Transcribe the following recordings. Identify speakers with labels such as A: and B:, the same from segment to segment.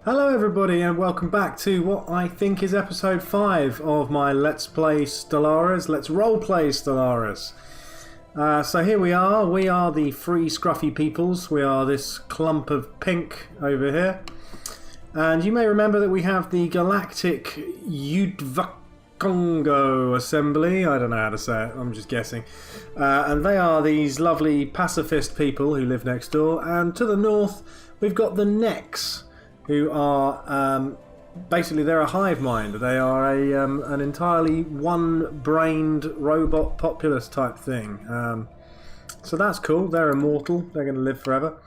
A: Hello everybody and welcome back to what I think is episode 5 of my Let's Play Stellaris, Let's Roleplay Stellaris. So here we are the free scruffy peoples, we are this clump of pink over here. And you may remember that we have the Galactic Yudvakongo Assembly, I don't know how to say it, I'm just guessing. And they are these lovely pacifist people who live next door, and to the north we've got the Nex, who are basically they're a hive mind. They are an entirely one-brained robot populace type thing. So that's cool. They're immortal. They're going to live forever.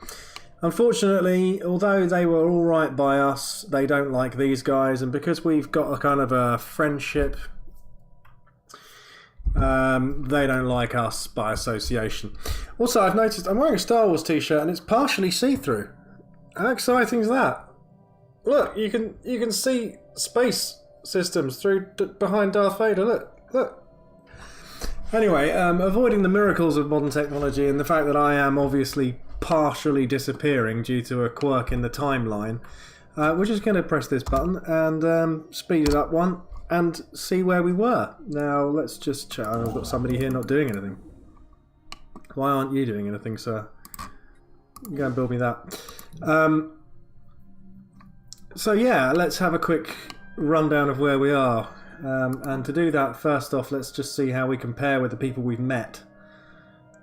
A: Unfortunately, although they were all right by us, they don't like these guys, and because we've got a kind of a friendship, they don't like us by association. Also, I've noticed I'm wearing a Star Wars t-shirt and it's partially see-through. How exciting is that? Look, you can see space systems through behind Darth Vader. Look. Anyway, avoiding the miracles of modern technology and the fact that I am obviously partially disappearing due to a quirk in the timeline, we're just going to press this button and speed it up one and see where we were. Now let's just check. I've got somebody here not doing anything. Why aren't you doing anything, sir? Go and build me that. So yeah, let's have a quick rundown of where we are. And to do that, first off, let's just see how we compare with the people we've met.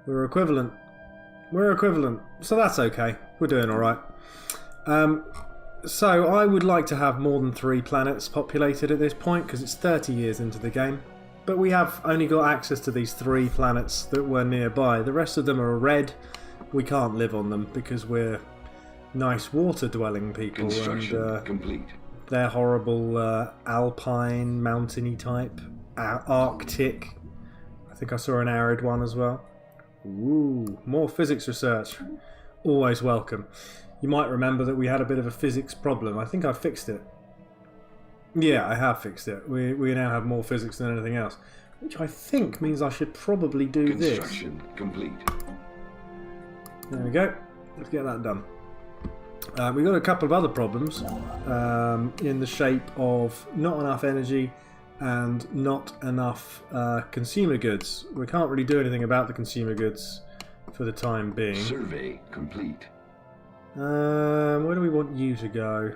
A: We're equivalent. We're equivalent. So that's okay. We're doing alright. So I would like to have more than 3 planets populated at this point, because it's 30 years into the game. But we have only got access to these 3 planets that were nearby. The rest of them are red. We can't live on them because we're nice water-dwelling people.
B: Construction complete.
A: They're horrible alpine, mountainy type, Arctic. I think I saw an arid one as well. Ooh, more physics research. Always welcome. You might remember that we had a bit of a physics problem. I think I fixed it. Yeah, I have fixed it. We now have more physics than anything else, which I think means I should probably do this.
B: Construction complete.
A: There we go. Let's get that done. We've got a couple of other problems in the shape of not enough energy and not enough consumer goods. We can't really do anything about the consumer goods for the time being.
B: Survey complete.
A: Where do we want you to go?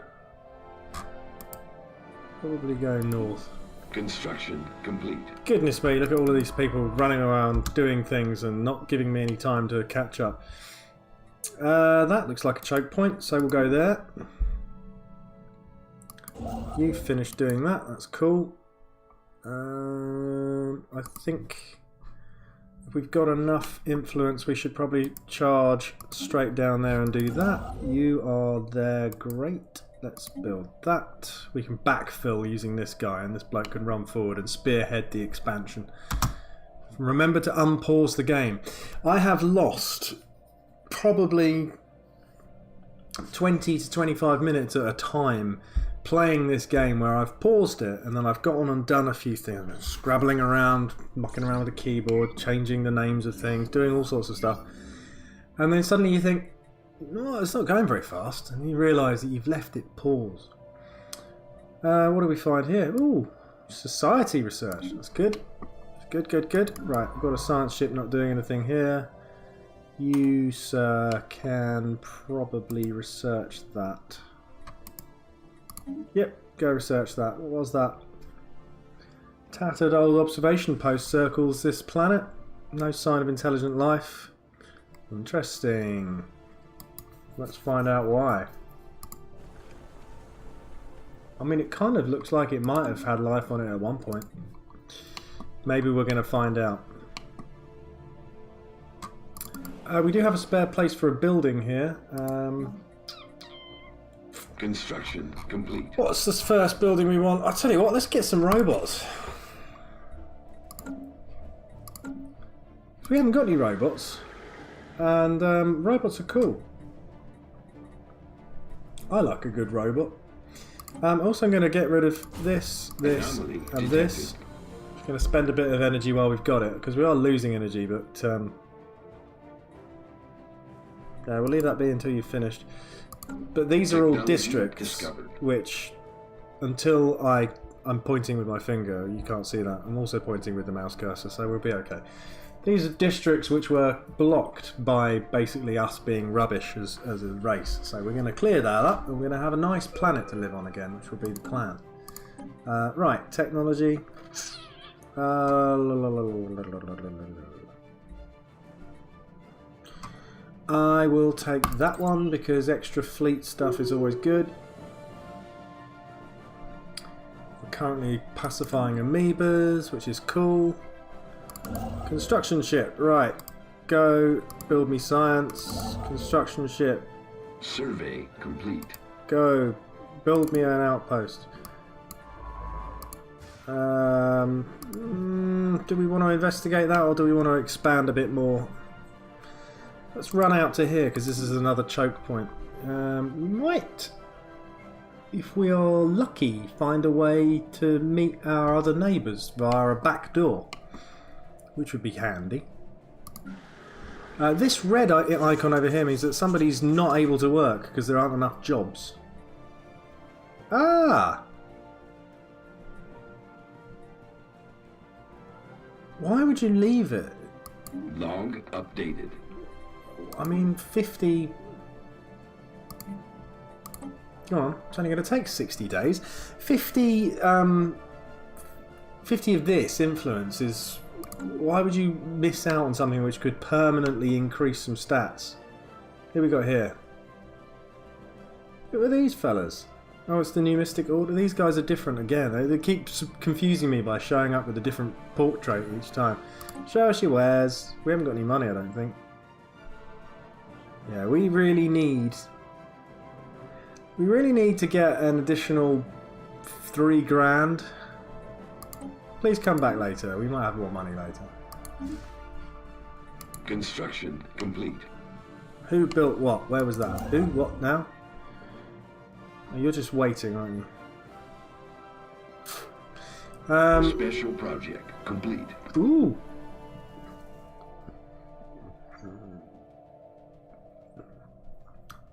A: Probably go north.
B: Construction complete.
A: Goodness me, look at all of these people running around doing things and not giving me any time to catch up. That looks like a choke point, so we'll go there. You've finished doing that, that's cool. I think if we've got enough influence we should probably charge straight down there and do that. You are there, great. Let's build that. We can backfill using this guy, and this bloke can run forward and spearhead the expansion. Remember to unpause the game. I have lost probably 20 to 25 minutes at a time playing this game where I've paused it and then I've gone and done a few things, scrabbling around, mucking around with the keyboard, changing the names of things, doing all sorts of stuff, and then suddenly you think, no, it's not going very fast, and you realise that you've left it paused. What do we find here? Ooh, society research, that's good. Good. Right, I've got a science ship not doing anything here. You, sir, can probably research that. Yep, go research that. What was that? Tattered old observation post circles this planet. No sign of intelligent life. Interesting. Let's find out why. I mean, it kind of looks like it might have had life on it at one point. Maybe we're going to find out. We do have a spare place for a building here.
B: Construction complete.
A: What's this first building we want? I'll tell you what, let's get some robots. We haven't got any robots. And robots are cool. I like a good robot. Also I'm going to get rid of this, and this. I'm going to spend a bit of energy while we've got it, because we are losing energy, but... we'll leave that be until you've finished. But these are all
B: Technology
A: districts,
B: discovered.
A: which, until I'm pointing with my finger, you can't see that. I'm also pointing with the mouse cursor, so we'll be okay. These are districts which were blocked by basically us being rubbish as a race. So we're going to clear that up, and we're going to have a nice planet to live on again, which will be the plan. Right, technology. I will take that one because extra fleet stuff is always good. We're currently pacifying amoebas, which is cool. Construction ship, right. Go build me science. Construction ship.
B: Survey complete.
A: Go build me an outpost. Do we want to investigate that, or do we want to expand a bit more? Let's run out to here because this is another choke point. We might, if we are lucky, find a way to meet our other neighbours via a back door, which would be handy. This red icon over here means that somebody's not able to work because there aren't enough jobs. Ah! Why would you leave it?
B: Log updated.
A: I mean, 50... Go on, it's only going to take 60 days. 50 of this influence is... Why would you miss out on something which could permanently increase some stats? Here we got here. Who are these fellas? Oh, it's the new Mystic Order. These guys are different again. They keep confusing me by showing up with a different portrait each time. Show us your wares. We haven't got any money, I don't think. Yeah, we really need to get an additional 3 grand. Please come back later. We might have more money later.
B: Construction complete.
A: Who built what? Where was that? Who? What now? Oh, you're just waiting, aren't you?
B: Special project complete.
A: Ooh.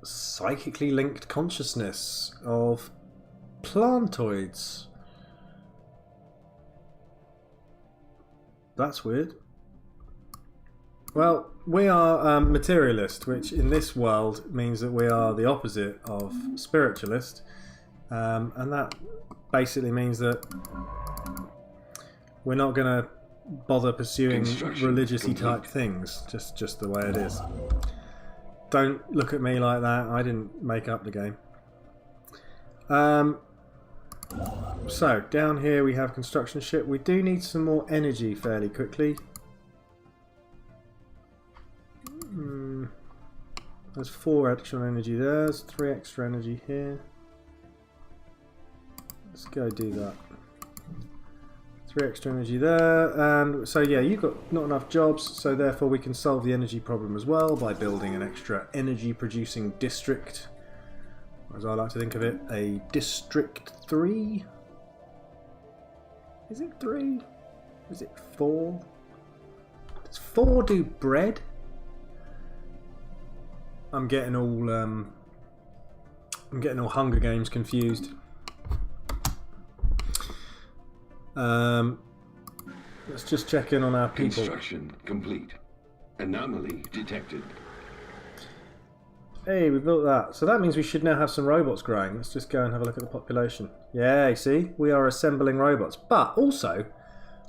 A: Psychically linked consciousness of plantoids. That's weird. Well, we are materialist, which in this world means that we are the opposite of spiritualist, and that basically means that we're not going to bother pursuing religious-y type things, just the way it is. Don't look at me like that. I didn't make up the game. So, down here we have construction ship. We do need some more energy fairly quickly. There's 4 extra energy there. There's 3 extra energy here. Let's go do that. 3 extra energy there. And so yeah, you've got not enough jobs, so therefore we can solve the energy problem as well by building an extra energy producing district. As I like to think of it, a district 3. Is it 3? Is it 4? Does 4 do bread? I'm getting all Hunger Games confused. Let's just check in on our people.
B: Construction complete. Anomaly detected.
A: Hey, we built that. So that means we should now have some robots growing. Let's just go and have a look at the population. Yeah, you see? We are assembling robots. But also,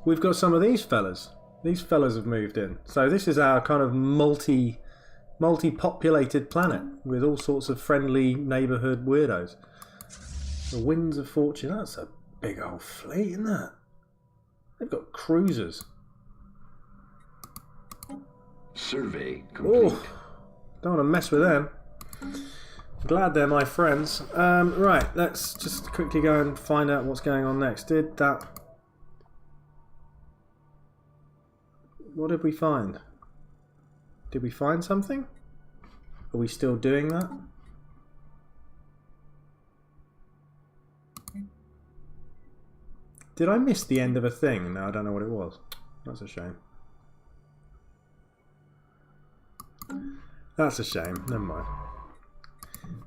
A: we've got some of these fellas. These fellas have moved in. So this is our kind of multi-populated planet with all sorts of friendly neighbourhood weirdos. The Winds of Fortune. That's a big old fleet, isn't that? They've got cruisers.
B: Survey complete.
A: Oh, don't want to mess with them. Glad they're my friends. Right, let's just quickly go and find out what's going on next. What did we find? Did we find something? Are we still doing that? Did I miss the end of a thing? No, I don't know what it was. That's a shame. That's a shame. Never mind.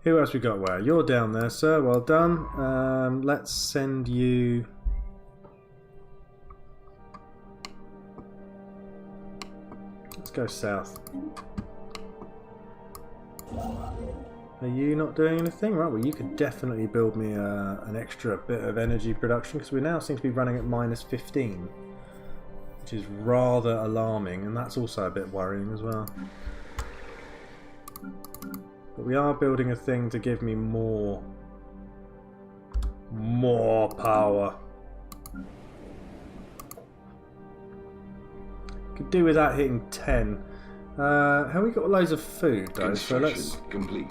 A: Who else we got where? You're down there, sir. Well done. Let's send you... Let's go south. Are you not doing anything? Right, well you could definitely build me an extra bit of energy production, because we now seem to be running at -15, which is rather alarming, and that's also a bit worrying as well. But we are building a thing to give me more power. Could do with that hitting 10. Have we got loads of food though? So let's
B: complete.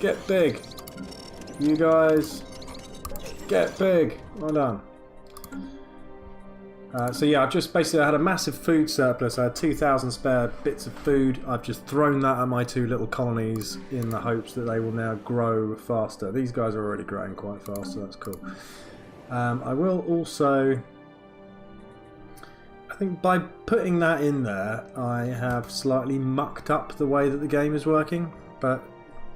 A: Get big. You guys, get big. Well done. So yeah, I've just basically had a massive food surplus. I had 2,000 spare bits of food. I've just thrown that at my 2 little colonies in the hopes that they will now grow faster. These guys are already growing quite fast, so that's cool. I will also... I think by putting that in there, I have slightly mucked up the way that the game is working, but...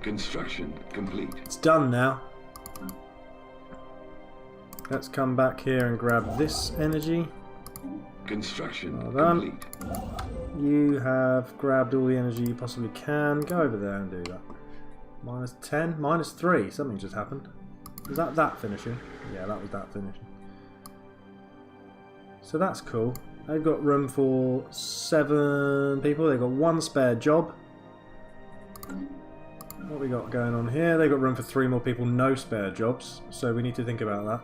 B: Construction complete.
A: It's done now. Let's come back here and grab this energy.
B: Construction
A: Well
B: complete.
A: You have grabbed all the energy you possibly can. Go over there and do that. -10, -3. Something just happened. Was that finishing? Yeah, that was that finishing. So that's cool. They've got room for 7 people. They've got 1 spare job. What we got going on here? They've got room for 3 more people, no spare jobs. So we need to think about that.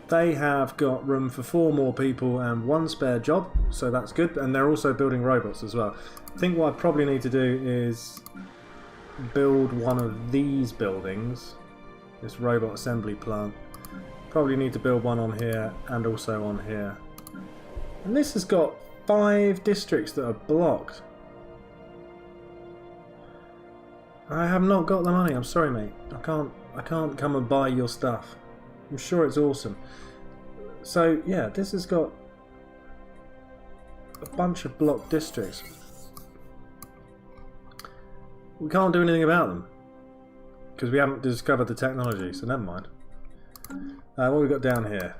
A: They have got room for 4 more people and 1 spare job, so that's good. And they're also building robots as well. I think what I probably need to do is build one of these buildings, this robot assembly plant. Probably need to build one on here and also on here. And this has got 5 districts that are blocked. I have not got the money. I'm sorry, mate. I can't come and buy your stuff. I'm sure it's awesome. So yeah, this has got a bunch of blocked districts. We can't do anything about them because we haven't discovered the technology. So never mind. What have we got down here?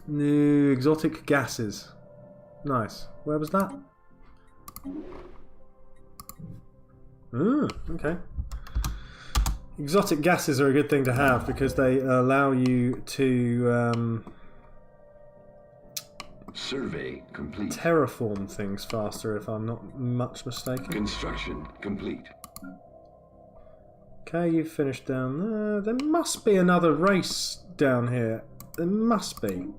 A: New exotic gases. Nice. Where was that? Okay. Exotic gases are a good thing to have because they allow you to
B: Survey complete.
A: terraform things faster, if I'm not much mistaken.
B: Construction complete.
A: Okay, you've finished down there. There must be another race down here. There must be.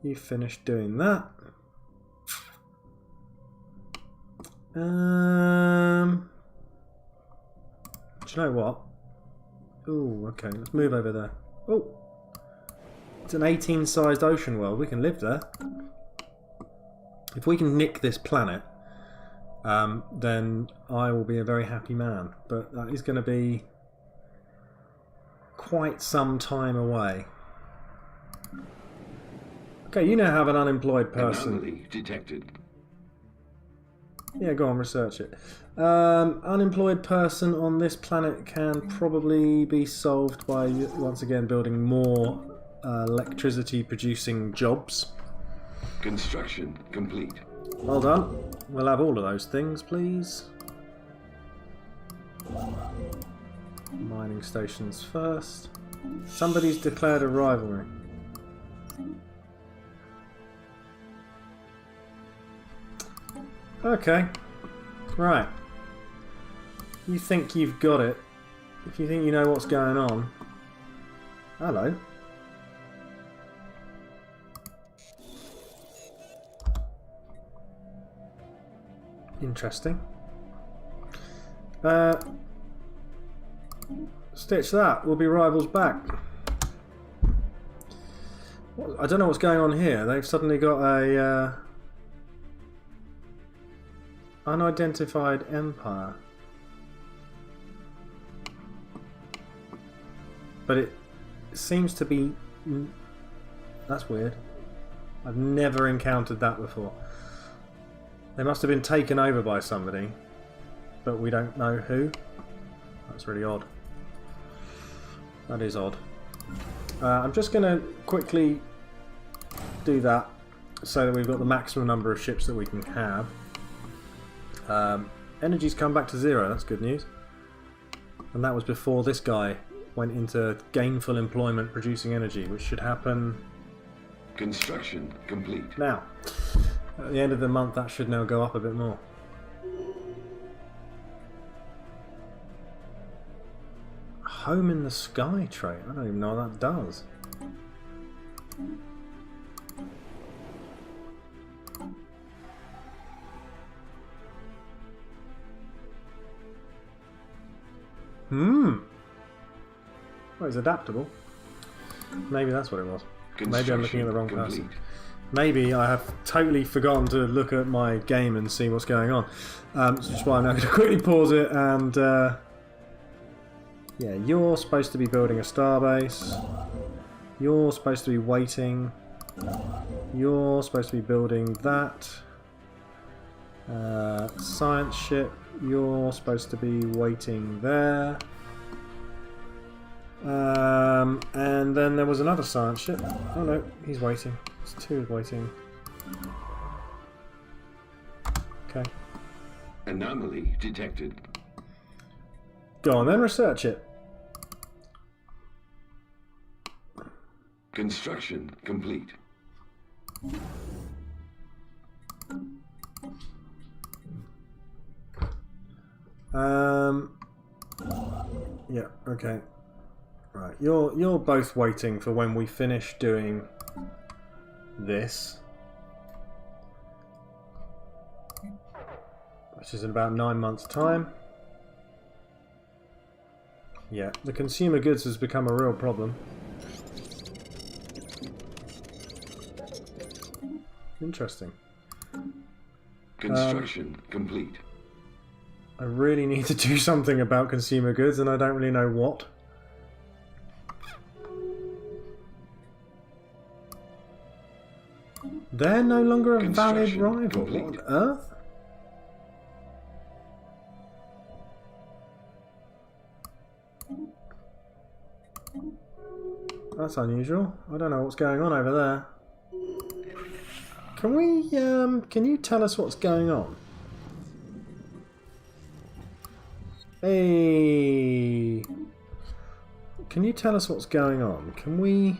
A: You finished doing that. Do you know what? Oh, okay, let's move over there. Oh, it's an 18-sized ocean world. We can live there. If we can nick this planet, then I will be a very happy man. But that is going to be quite some time away. Okay, you now have an unemployed person.
B: Anomaly detected.
A: Yeah, go on, research it. Unemployed person on this planet can probably be solved by, once again, building more electricity producing jobs.
B: Construction complete.
A: Well done. We'll have all of those things, please. Mining stations first. Somebody's declared a rivalry. Okay. Right. You think you've got it. If you think you know what's going on. Hello. Interesting. Stitch that. We'll be rivals back. I don't know what's going on here. They've suddenly got a unidentified empire. But it seems to be... That's weird. I've never encountered that before. They must have been taken over by somebody, but we don't know who. That's really odd. That is odd. I'm just going to quickly do that so that we've got the maximum number of ships that we can have. Energy's come back to 0, that's good news. And that was before this guy went into gainful employment producing energy, which should happen...
B: Construction complete.
A: Now. At the end of the month that should now go up a bit more. Home in the sky trait. I don't even know what that does. Well, it's adaptable. Maybe that's what it was. Maybe I'm looking at the wrong person. Maybe I have totally forgotten to look at my game and see what's going on. Which is why I'm now going to quickly pause it and... yeah, you're supposed to be building a starbase. You're supposed to be waiting. You're supposed to be building that. Science ship. You're supposed to be waiting there. And then there was another science ship. Oh no, he's waiting. It's 2 waiting. Okay.
B: Anomaly detected.
A: Go on then, research it.
B: Construction complete.
A: Yeah, okay. Right, you're both waiting for when we finish doing this, which is in about 9 months' time. Yeah, the consumer goods has become a real problem. Interesting.
B: Construction complete.
A: I really need to do something about consumer goods, and I don't really know what. They're no longer a valid rival.
B: Complete.
A: What on earth? That's unusual. I don't know what's going on over there. Can we, can you tell us what's going on? Hey! Can you tell us what's going on? Can we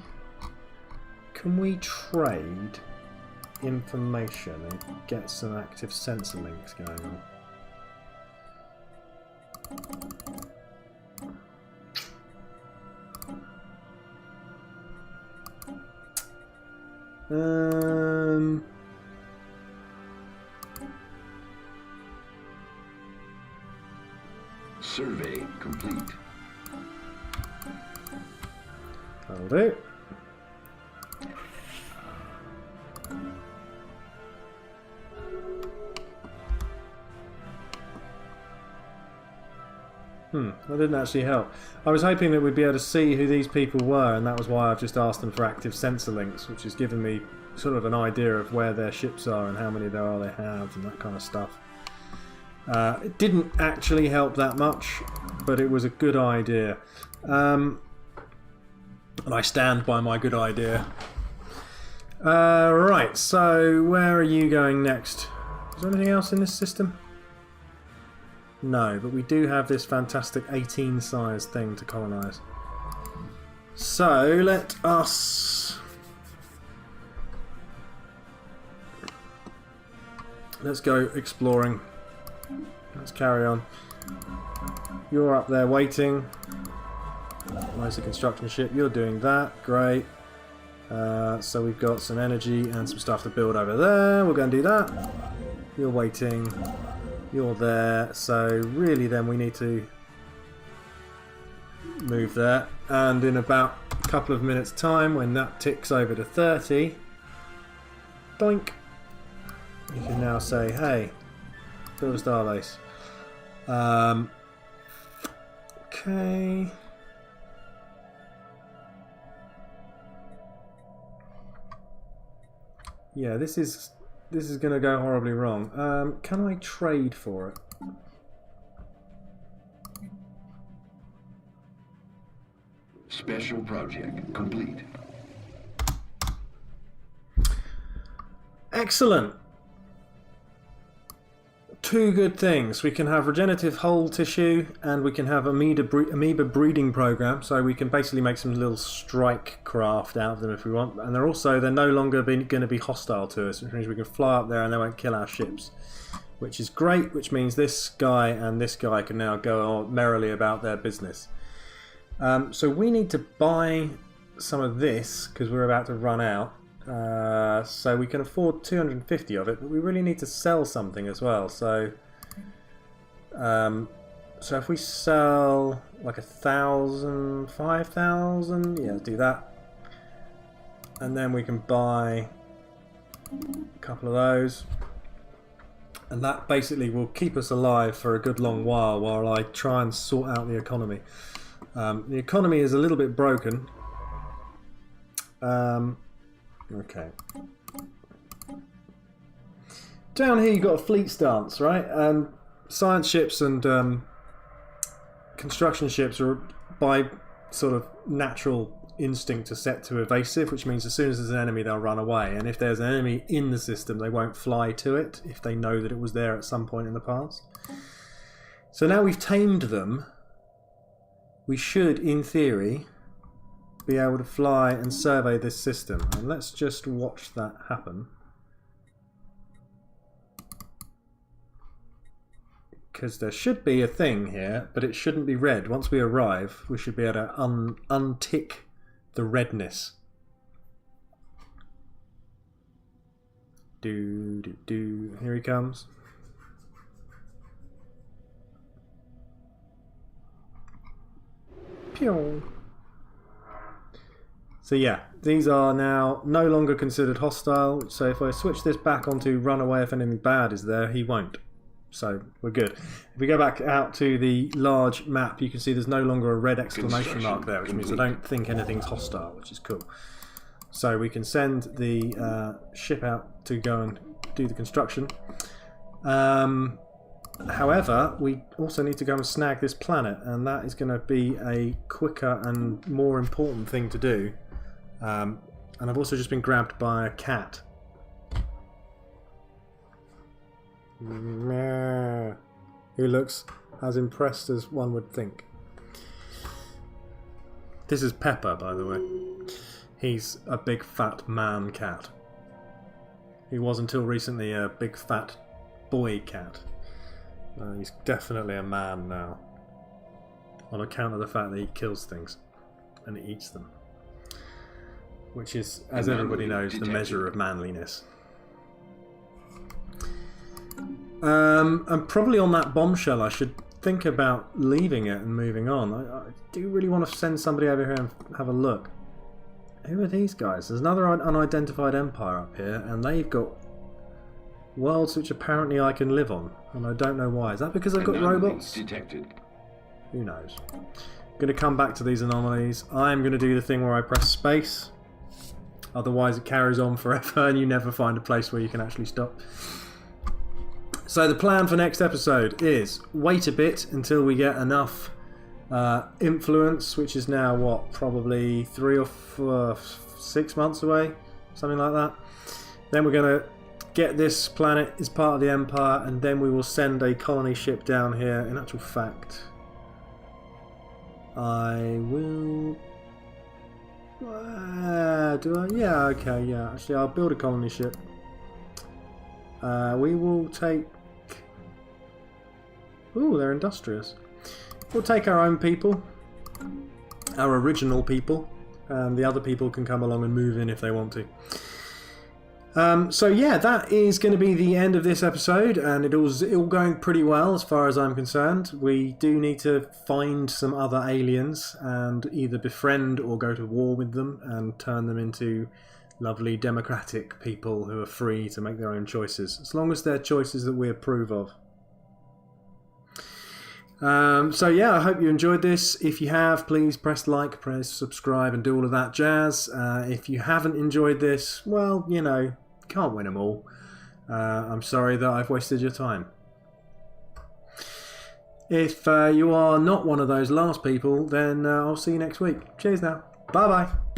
A: trade information and get some active sensor links going on?
B: Survey complete.
A: That'll do. That didn't actually help. I was hoping that we'd be able to see who these people were, and that was why I've just asked them for active sensor links, which has given me sort of an idea of where their ships are and how many there are they have and that kind of stuff. It didn't actually help that much, but it was a good idea. And I stand by my good idea. Right, so where are you going next? Is there anything else in this system? No, but we do have this fantastic 18 size thing to colonise. So let us... let's go exploring. Let's carry on. You're up there waiting. Nice construction ship. You're doing that. Great. So we've got some energy and some stuff to build over there. We're going to do that. You're waiting. You're there. So really then we need to move there. And in about a couple of minutes time, when that ticks over to 30, doink, you can now say, hey, build a starbase. Okay. Yeah, this is going to go horribly wrong. Can I trade for it?
B: Special project complete.
A: Excellent. Two good things. We can have regenerative whole tissue, and we can have amoeba breeding program. So we can basically make some little strike craft out of them if we want. And they're no longer going to be hostile to us, which means we can fly up there and they won't kill our ships, which is great. Which means this guy and this guy can now go on merrily about their business. So we need to buy some of this because we're about to run out. So we can afford 250 of it, but we really need to sell something as well. So, so if we sell like 1,000, 5,000, yeah, do that, and then we can buy a couple of those, and that basically will keep us alive for a good long while I try and sort out the economy. The economy is a little bit broken. Okay. Down here you've got a fleet stance, right? And science ships and construction ships are by sort of natural instinct are set to evasive, which means as soon as there's an enemy they'll run away. And if there's an enemy in the system they won't fly to it if they know that it was there at some point in the past. So now we've tamed them, we should, in theory, be able to fly and survey this system. And let's just watch that happen. Because there should be a thing here, but it shouldn't be red. Once we arrive, we should be able to untick the redness. Here he comes. Pew. So yeah, these are now no longer considered hostile. So if I switch this back onto run away if anything bad is there, he won't. So we're good. If we go back out to the large map, you can see there's no longer a red exclamation mark there, which means I don't think anything's hostile, which is cool. So we can send the ship out to go and do the construction. However, we also need to go and snag this planet, and that is going to be a quicker and more important thing to do. And I've also just been grabbed by a cat. Who looks as impressed as one would think. This is Pepper, by the way. He's a big fat man cat. He was until recently a big fat boy cat. He's definitely a man now, on account of the fact that he kills things and he eats them, which is, as everybody knows, the measure of manliness. And probably on that bombshell I should think about leaving it and moving on. I do really want to send somebody over here and have a look. Who are these guys? There's another unidentified empire up here, and they've got worlds which apparently I can live on, and I don't know why. Is that because I've got robots?
B: Detected.
A: Who knows? I'm going to come back to these anomalies. I'm going to do the thing where I press space. Otherwise it carries on forever and you never find a place where you can actually stop. So the plan for next episode is wait a bit until we get enough influence, which is now what, probably 3 or 6 months away, something like that. Then we're going to get this planet as part of the Empire, and then we will send a colony ship down here. In actual fact, I will... do I? Yeah, okay, yeah. Actually, I'll build a colony ship. We will take... Ooh, they're industrious. We'll take our own people, our original people, and the other people can come along and move in if they want to. So yeah, that is going to be the end of this episode, and it was all going pretty well as far as I'm concerned. We do need to find some other aliens and either befriend or go to war with them and turn them into lovely democratic people who are free to make their own choices, as long as they're choices that we approve of. So yeah, I hope you enjoyed this. If you have, please press like, press subscribe and do all of that jazz. If you haven't enjoyed this, well, you know, can't win them all. I'm sorry that I've wasted your time. If you are not one of those last people, then I'll see you next week. Cheers now. Bye bye.